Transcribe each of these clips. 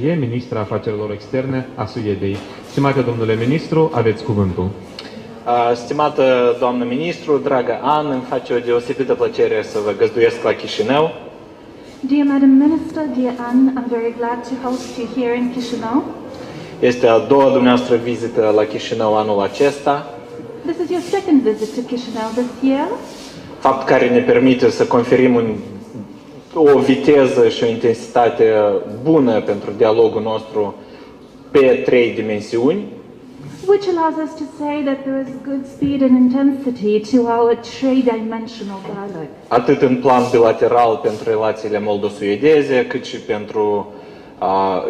Ministra afacerilor externe a Suediei. Stimate domnule ministru, aveți cuvântul. Stimată doamnă ministru, dragă An, îmi face o deosebită plăcere să vă găzduiesc la Chișinău. Dear Madam Minister, dear Anne, I'm very glad to host you here in Chișinău. Este a doua dumneavoastră vizită la Chișinău anul acesta. This is your second visit to Chișinău this year. Fapt care ne permite să conferim o viteză și o intensitate bună pentru dialogul nostru pe 3 dimensiuni. Which allows us to say that there is good speed and intensity to our three-dimensional dialogue. Atât în plan bilateral pentru relațiile moldo-suedeze, cât și pentru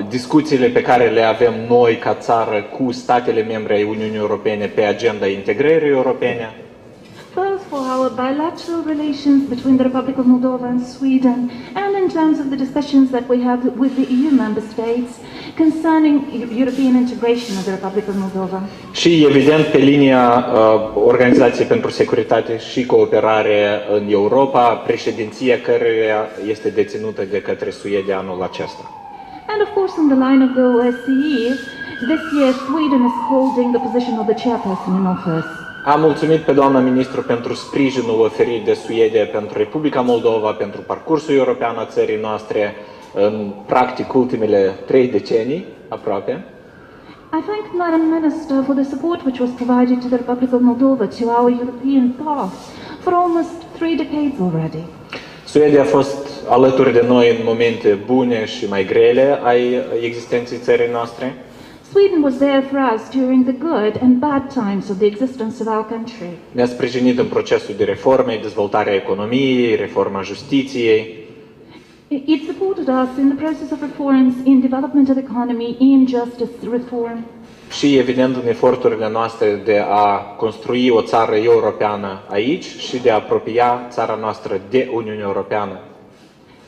discuțiile pe care le avem noi ca țară cu statele membre ai Uniunii Europene pe agenda integrării europene. Both for our bilateral relations between the Republic of Moldova and Sweden, and in terms of the discussions that we have with the EU member states concerning European integration of the Republic of Moldova. Și, evident, pe linia Organizației pentru Securitate și Cooperare în Europa, președinția căreia este deținută de către Suedia anul acesta. And of course, in the line of the OSCE, this year Sweden is holding the position of the chairperson in office. Am mulțumit pe doamna ministru pentru sprijinul oferit de Suedia pentru Republica Moldova, pentru parcursul european a țării noastre în practic ultimele 3 decenii, aproape. I thank Madam Minister for the support which was provided to the Republic of Moldova to our European path for almost 3 decades already. Suedia a fost alături de noi în momente bune și mai grele ai existenței țării noastre. Sweden was there for us during the good and bad times of the existence of our country. Ne-a sprijinit în procesul de reforme, dezvoltarea economiei, reforma justiției. It supported us in the process of reforms in development of the economy, in justice reform. Și, evident, în eforturile noastre de a construi o țară europeană aici și de a apropia țara noastră de Uniunea Europeană.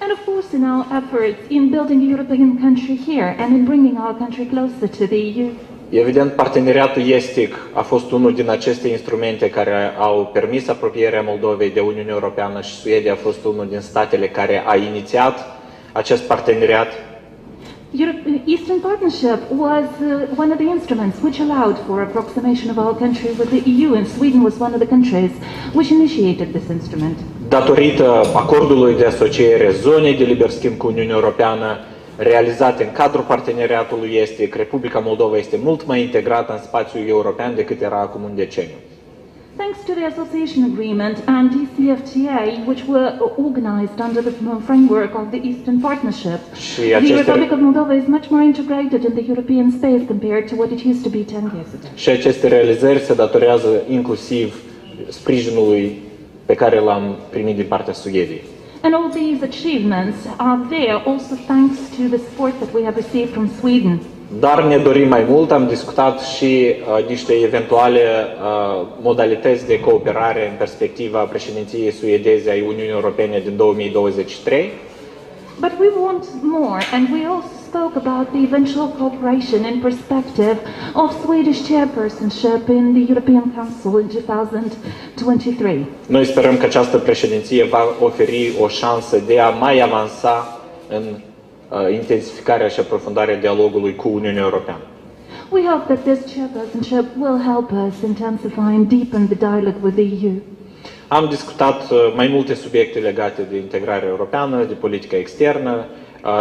And of course in our efforts in building a European country here and in bringing our country closer to the EU. Evident, parteneriatul estic a fost unul din aceste instrumente care au permis apropierea Moldovei de Uniunea Europeană și Suedia a fost unul din statele care a inițiat acest parteneriat. Eastern Partnership was one of the instruments which allowed for approximation of our country with the EU, and Sweden was one of the countries which initiated this instrument. Datorită acordului de asociere zonei de liber schimb cu Uniunea Europeană, realizate în cadrul parteneriatului estic, Republica Moldova este mult mai integrată în spațiul european decât era acum un deceniu. Thanks to the association agreement and DCFTA, which were organized under the framework of the Eastern Partnership, the Republic of Moldova is much more integrated in the European space compared to what it used to be 10 years ago. Și aceste realizări se datorează inclusiv sprijinului pe care l-am primit din partea Suediei. And all these achievements are there also thanks to the support that we have received from Sweden. Dar ne dorim mai mult, am discutat și niște eventuale modalități de cooperare în perspectiva președinției suedeze ai Uniunii Europene din 2023. But we want more, and we also spoke about the eventual cooperation in perspective of Swedish chairpersonship in the European Council in 2023. Noi sperăm că această președinție va oferi o șansă de a mai avansa în intensificarea și aprofundarea dialogului cu Uniunea Europeană. We hope that this chairpersonship will help us intensify and deepen the dialogue with the EU. Am discutat mai multe subiecte legate de integrarea europeană, de politica externă,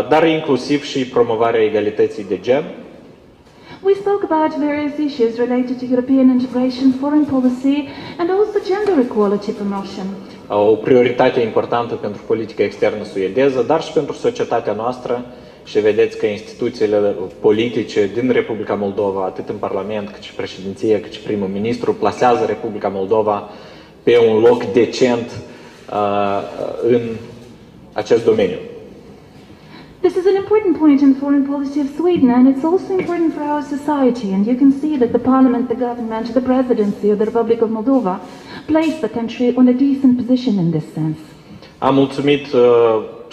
dar inclusiv și promovarea egalității de gen. We spoke about various issues related to European integration, foreign policy, and also gender equality promotion. O prioritate importantă pentru politica externă suedeză, dar și pentru societatea noastră. Și vedeți că instituțiile politice din Republica Moldova, atât în Parlament, cât și președinție, cât și primul ministru, plasează Republica Moldova pe un loc decent în acest domeniu. This is an important point in foreign policy of Sweden, and it's also important for our society. And you can see that the parliament, the government, the presidency of the Republic of Moldova place the country on a decent position in this sense. Am mulțumit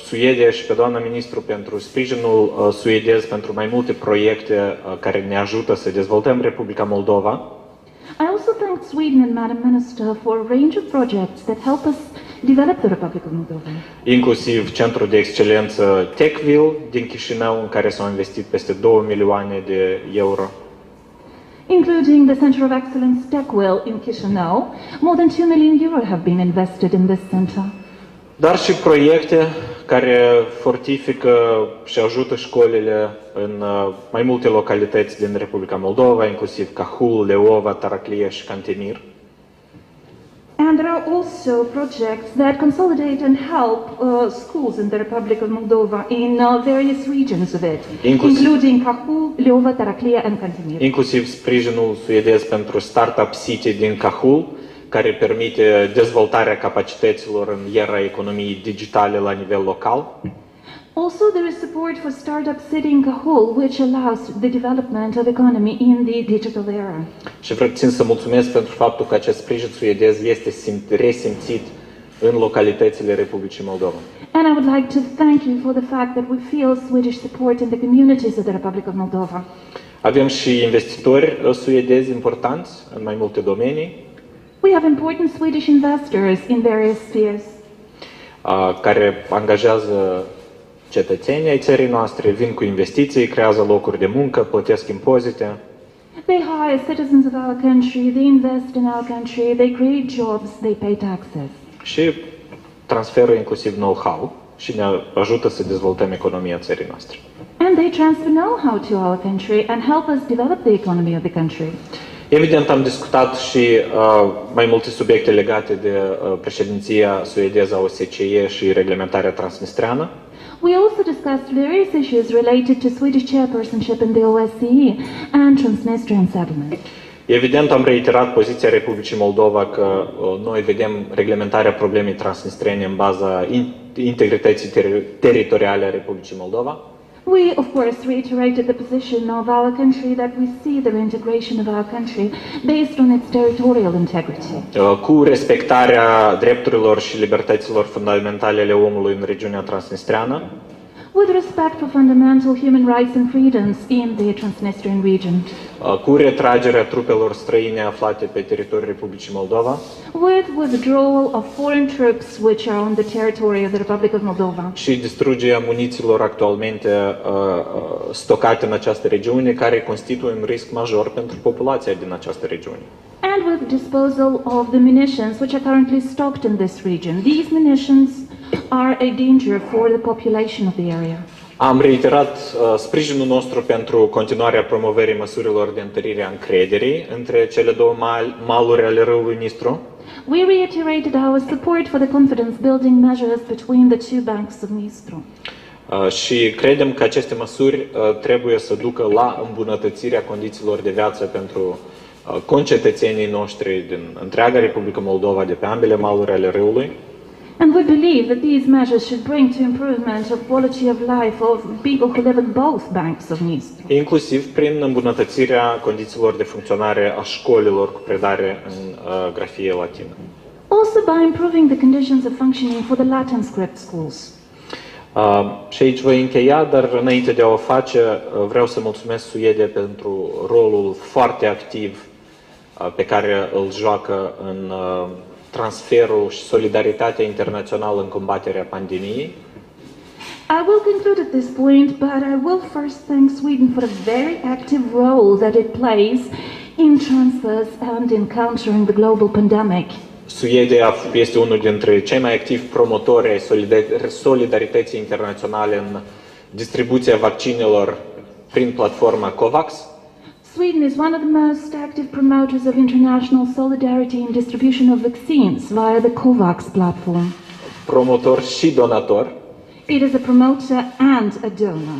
Suedia și pe doamna ministru pentru sprijinul suedez pentru mai multe proiecte care ne ajută să dezvoltăm Republica Moldova. I also thank Sweden and Madam Minister for a range of projects that help us develop the Republic of Moldova. Inclusiv Centrul de Excelență Techville din Chișinău, în care s-au investit peste 2 milioane de euro. Including the Center of Excellence Techwell in Chișinău, more than 2 million euro have been invested in this center. Dar și proiecte care fortifică și ajută școlile în mai multe localități din Republica Moldova, inclusiv Cahul, Leova, Taraclie și Cantemir. And there are also projects that consolidate and help schools in the Republic of Moldova in various regions of it, including Cahul, Leova, Taraclie and Cantemir. Inclusiv sprijinul suedez pentru Startup City din Cahul, care permite dezvoltarea capacităților în era economiei digitale la nivel local. Also, there is support for Startup City in Cahul, which allows the development of economy in the digital era. Și țin să mulțumesc pentru faptul că acest sprijin suedez este resimțit în localitățile Republicii Moldova. And I would like to thank you for the fact that we feel Swedish support in the communities of the Republic of Moldova. Avem și investitori suedezi importanți în mai multe domenii. We have important Swedish investors in various spheres. Care angajează cetățenii ai țării noastre, vin cu investiții, creează locuri de muncă, plătesc impozite. They hire citizens of our country, they invest in our country, they create jobs, they pay taxes. Și transferă inclusiv know-how și ne ajută să dezvoltăm economia țării noastre. And they transfer know-how to our country and help us develop the economy of the country. Evident, am discutat și mai multe subiecte legate de președinția suedeză a OSCE și reglementarea transnistreană. We also discussed various issues related to Swedish chairpersonship in the OSCE and Transnistrian settlement. Evident, am reiterat poziția Republicii Moldova că noi vedem reglementarea problemei transnistrene în baza integrității teritoriale a Republicii Moldova. We, of course, reiterated the position of our country that we see the reintegration of our country based on its territorial integrity. Cu respectarea drepturilor și libertăților fundamentale ale omului în regiunea transnistreană. With respect for fundamental human rights and freedoms in the Transnistrian region. Cu retragerea trupelor străine aflate pe teritoriul Republicii Moldova. With withdrawal of foreign troops which are on the territory of the Republic of Moldova. Și distrugerea munițiilor actualmente stocate în această regiune, care constituie un risc major pentru populația din această regiune. And with disposal of the munitions which are currently stocked in this region. These munitions are a danger for the population of the area. Am reiterat sprijinul nostru pentru continuarea promovării măsurilor de întărire a încrederii între cele două maluri ale râului Nistru. We reiterated our support for the confidence building measures between the two banks of Nistru. Și credem că aceste măsuri trebuie să ducă la îmbunătățirea condițiilor de viață pentru concetățenii noștri din întreaga Republică Moldova, de pe ambele maluri ale râului. And we believe that these measures should bring to improvement of quality of life of people who live at both banks of Nistru. Inclusiv prin îmbunătățirea condițiilor de funcționare a școlilor cu predare în grafie latină. Also by improving the conditions of functioning for the Latin script schools. Și aici voi încheia, dar înainte de a o face, vreau să mulțumesc Suediei pentru rolul foarte activ pe care îl joacă în transferul și solidaritatea internațională în combaterea pandemiei. I will conclude at this point, but I will first thank Sweden for a very active role that it plays in transfers and in countering the global pandemic. Suedia este unul dintre cei mai activi promotori ai solidarității internaționale în distribuția vaccinelor prin platforma COVAX. Sweden is one of the most active promoters of international solidarity in distribution of vaccines via the COVAX platform. Promotor și donator. It is a promoter and a donor.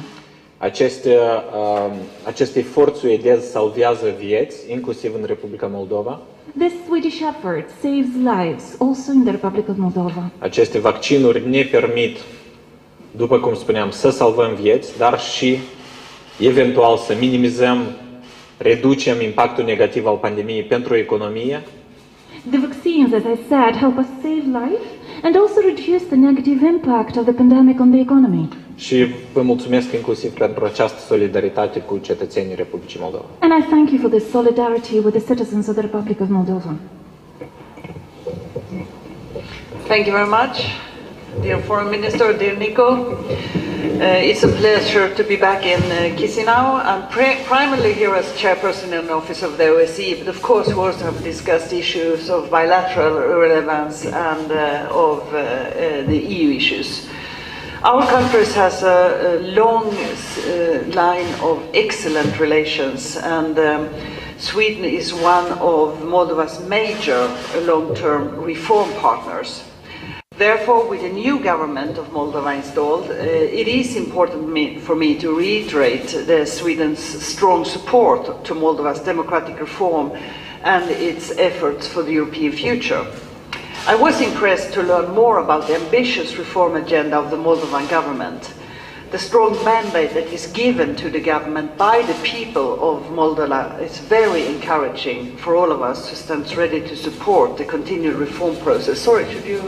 Acest efort suedez salvează vieți, inclusiv în Republica Moldova. This Swedish effort saves lives, also in the Republic of Moldova. Aceste vaccinuri ne permit, după cum spuneam, să salvăm vieți, dar și eventual să minimizăm, reducem impactul negativ al pandemiei pentru economie. The vaccines, as I said, help us save life and also reduce the negative impact of the pandemic on the economy. Și vă mulțumesc inclusiv pentru această solidaritate cu cetățenii Republicii Moldova. And I thank you for this solidarity with the citizens of the Republic of Moldova. Thank you very much, dear Foreign Minister, dear Nicu. It's a pleasure to be back in Chisinau. I'm primarily here as chairperson in the office of the OSCE, but of course we also have discussed issues of bilateral relevance and of the EU issues. Our country has a long line of excellent relations, and Sweden is one of Moldova's major long-term reform partners. Therefore, with the new government of Moldova installed, it is important for me to reiterate Sweden's strong support to Moldova's democratic reform and its efforts for the European future. I was impressed to learn more about the ambitious reform agenda of the Moldovan government. The strong mandate that is given to the government by the people of Moldova is very encouraging for all of us who stands ready to support the continued reform process. Sorry, should you...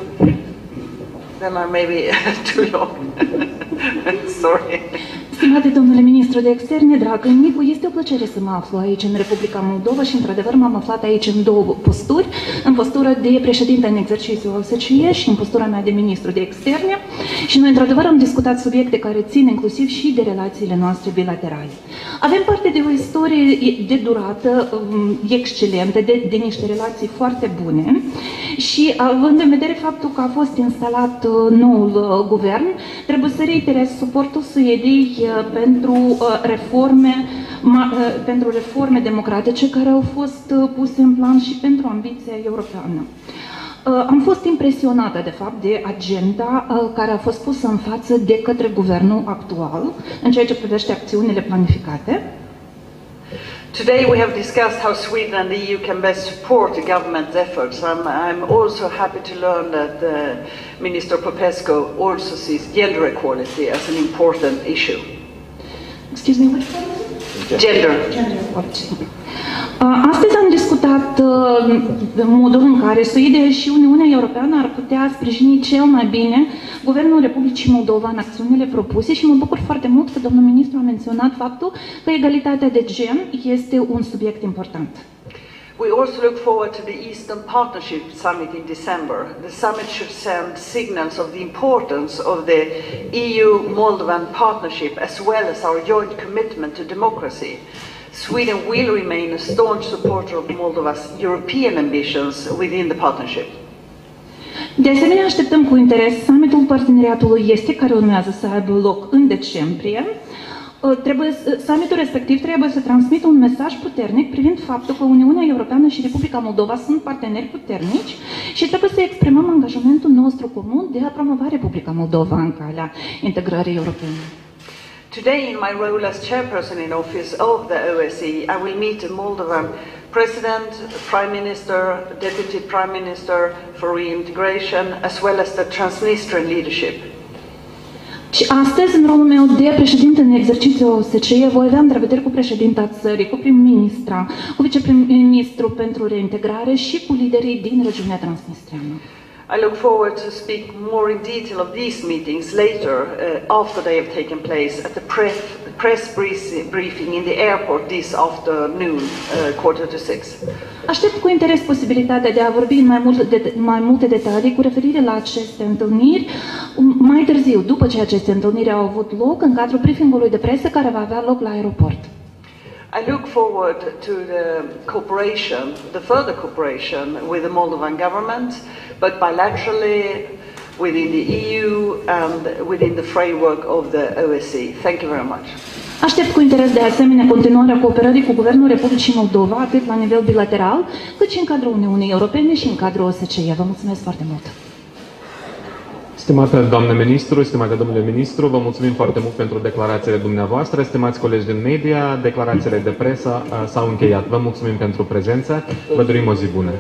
Then I may be too long. Sorry. Stimate domnule ministru de externe, dragă Nicu, este o plăcere să mă aflu aici în Republica Moldova și într-adevăr m-am aflat aici în două posturi, în postura de președinte în exercițiu OSCE și în postura mea de ministru de externe, și noi într-adevăr am discutat subiecte care țin inclusiv și de relațiile noastre bilaterale. Avem parte de o istorie de durată excelentă, de niște relații foarte bune și având în vedere faptul că a fost instalat noul guvern, trebuie să reiterez suportul Suediei pentru reforme democratice care au fost puse în plan și pentru ambiția europeană. Am fost impresionată, de fapt, de agenda care a fost pusă în față de către guvernul actual în ceea ce privește acțiunile planificate. Today we have discussed how Sweden and the EU can best support the government's efforts. I'm also happy to learn that Minister Popescu also sees gender equality as an important issue. Excuse me, which one? Gender. Gender equality. Astăzi am discutat modul în care Suedia și Uniunea Europeană ar putea sprijini cel mai bine Guvernul Republicii Moldova în acțiunile propuse și mă bucur foarte mult că domnul ministru a menționat faptul că egalitatea de gen este un subiect important. We also look forward to the Eastern Partnership Summit in December. The summit should send signals of the importance of the EU-Moldovan partnership as well as our joint commitment to democracy. Sweden will remain a staunch supporter of Moldova's European ambitions within the partnership. De asemenea, așteptăm cu interes summitul parteneriatului este, care urmează să aibă loc în decembrie. Summitul respectiv trebuie să transmită un mesaj puternic privind faptul că Uniunea Europeană și Republica Moldova sunt parteneri puternici și trebuie să exprimăm angajamentul nostru comun de a promova Republica Moldova în calea integrării europene. Today, in my role as chairperson in office of the OSCE, I will meet the Moldovan President, Prime Minister, Deputy Prime Minister for reintegration, as well as the Transnistrian leadership. Și astăzi, în rolul meu de președinte în exercițiu OSCE, voi avea întrevederi cu președinta țării, cu prim-ministra, cu viceprim-ministrul pentru reintegrare și cu liderii din regiunea transnistriană. I look forward to speak more in detail of these meetings later, after they have taken place at the press briefing in the airport this afternoon, 5:45. Aștept cu interes posibilitatea de a vorbi în mai multe detalii cu referire la aceste întâlniri mai târziu, după ce aceste întâlniri au avut loc în cadrul briefingului de presă care va avea loc la aeroport. I look forward to the cooperation, the further cooperation with the Moldovan government, but bilaterally within the EU and within the framework of the OSCE. Thank you very much. Aștept cu interes de asemenea continuarea cooperării cu Guvernul Republicii Moldova, atât la nivel bilateral, cât și în cadrul Uniunii Europene și în cadrul OSCE. Vă mulțumesc foarte mult! Stimate doamne ministru, stimate domnule ministru, vă mulțumim foarte mult pentru declarațiile dumneavoastră. Stimați colegi din media, declarațiile de presă s-au încheiat. Vă mulțumim pentru prezență, vă dorim o zi bună!